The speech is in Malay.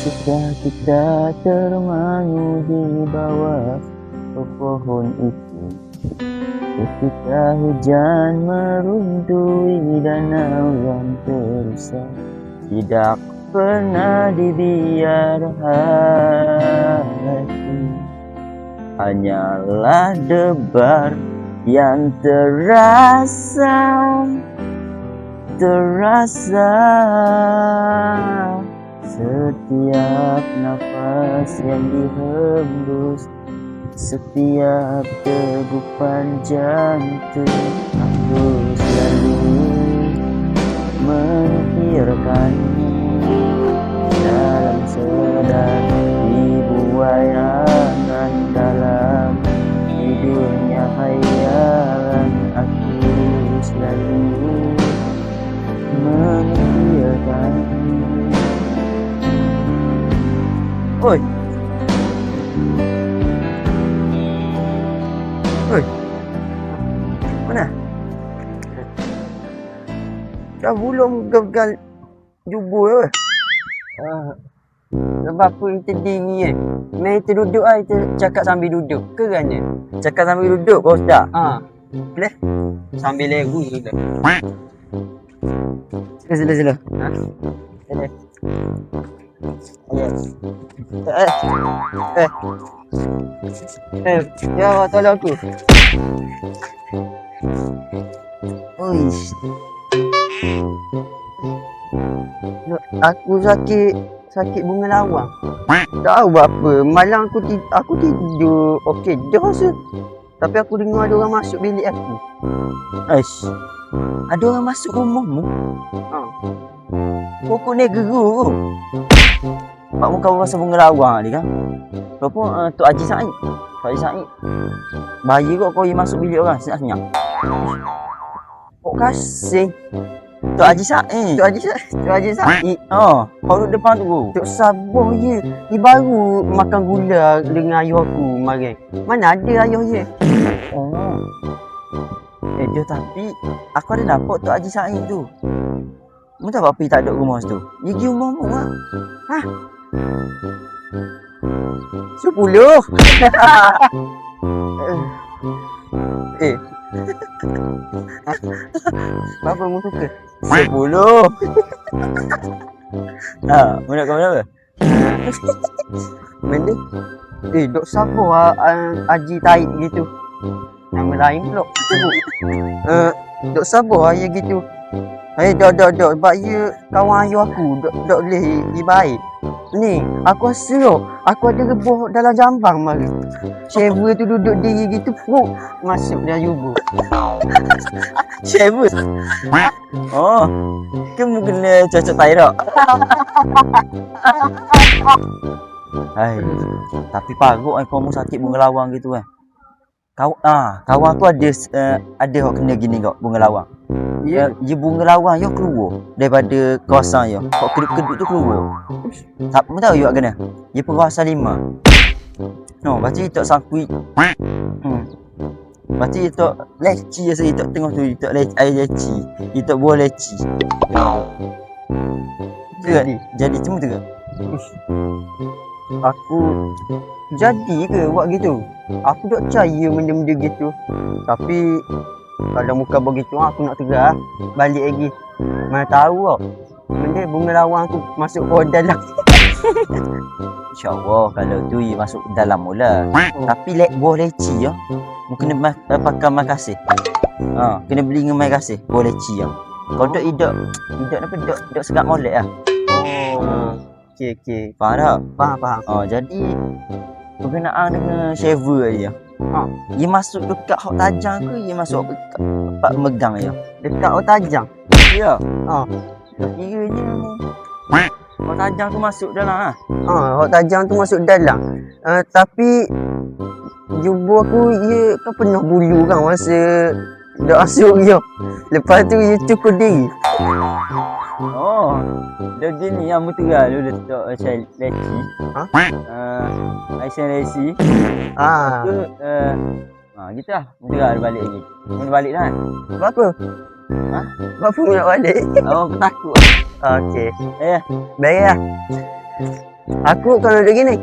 Masihkah kita termangu di bawah pohon itu ketika hujan meruntui danau yang terusak tidak pernah dibiarkan. Hanyalah debar yang terasa setiap nafas yang dihembus, setiap degupan jantung. Aku selalu memikirkanmu dalam sedar ribu wayangan dalam tidurnya hayalan. Aku selalu memikirkanmu. Oi, mana? Dah belum gagal jubur. Sebab apa kita diri kan? Main kita duduk lah, kita cakap sambil duduk. Kerana cakap sambil duduk, kau tak? Boleh? Sambil lagu juga. Sila. Boleh. Yes. Ya Allah, tolong aku. Uish. Aku sakit bunga lawang. Tahu apa? Malam aku tidur. Okey, dah rasa. Tapi aku dengar ada orang masuk bilik aku. Aish. Ada orang masuk rumahmu? Pokok ni geru. Pak muka rasa bunga lawang ni kan. Apa Tok Haji Said. Tok Haji Said. Bahaya kau masuk bilik orang senyap-senyap. Kok kasih. Tok Haji Said. Tok Haji Said. Baru depan tu. Tok sabar je. Dia baru makan gula dengan ayah aku kemarin. Mana ada ayah dia? Dia tapi aku ada nampak Tok Haji Said tu. Mu tahu apa tak ada rumah situ? Dia pergi rumah mu lah. 10. Berapa mu suka? 10. Mu nak kau berapa? Benda? Dok sabar Haji Taib gitu. Nama lain pula. Dok sabar ya gitu. Dok. Sebab ya kawan ayah aku. Dok boleh baik. Ni, aku rasa aku ada rebuh dalam jambang mari. Shever tu duduk diri gitu. Masuk dalam jubur. Shever? Kamu kena cocok Tyrock. Tapi parut kau mu sakit bunga lawang gitu kan. Kawan aku ada orang kena gini kau bunga lawang. Dia bunga lawang yo keluar daripada kawasan yo. Kau kedut-kedut tu keluar. Tak mu tahu yo kena. Dia perasa 5. Lepas tu tok sangkui. Lepas tu tok leci saya tok tengah tu tok air leci. Tok buah leci. Jadi cuma tu ke? Aku jadi ke buat gitu? Aku tak percaya benda-benda gitu. Tapi kalau muka begitu aku nak terah balik lagi. Mana tahu kau. Benda bunga lawang tu masuk ke dalam. InsyaAllah kalau tu masuk dalam mula. Tapi buah leci ya. Mu kena pakai makasih. Kena beli dengan makasih buah leci ya. Kau dok hidup apa dok segak molek lah. Okey. Faham tak? Faham. Jadi berkenaan dengan shaver dia. Dia masuk dekat hot tajam ke dia masuk dekat tempat megang dia? Dekat hot tajam. Ya. Kiranya hot tajam tu masuk dalam hot tajam tu masuk dalam. Tapi jubur aku ia kan penuh bulu kan masa dak masuk dia. Lepas tu ia cukur diri. Dah gini yang muteral dulu letak leci. Aisyah leci. Tu gitu lah. Muteral balik lagi. Mu balik dah kan? Berapa? Berapa mu nak balik? Aku takut. Okey. Bayar lah. Aku kalau dia gini.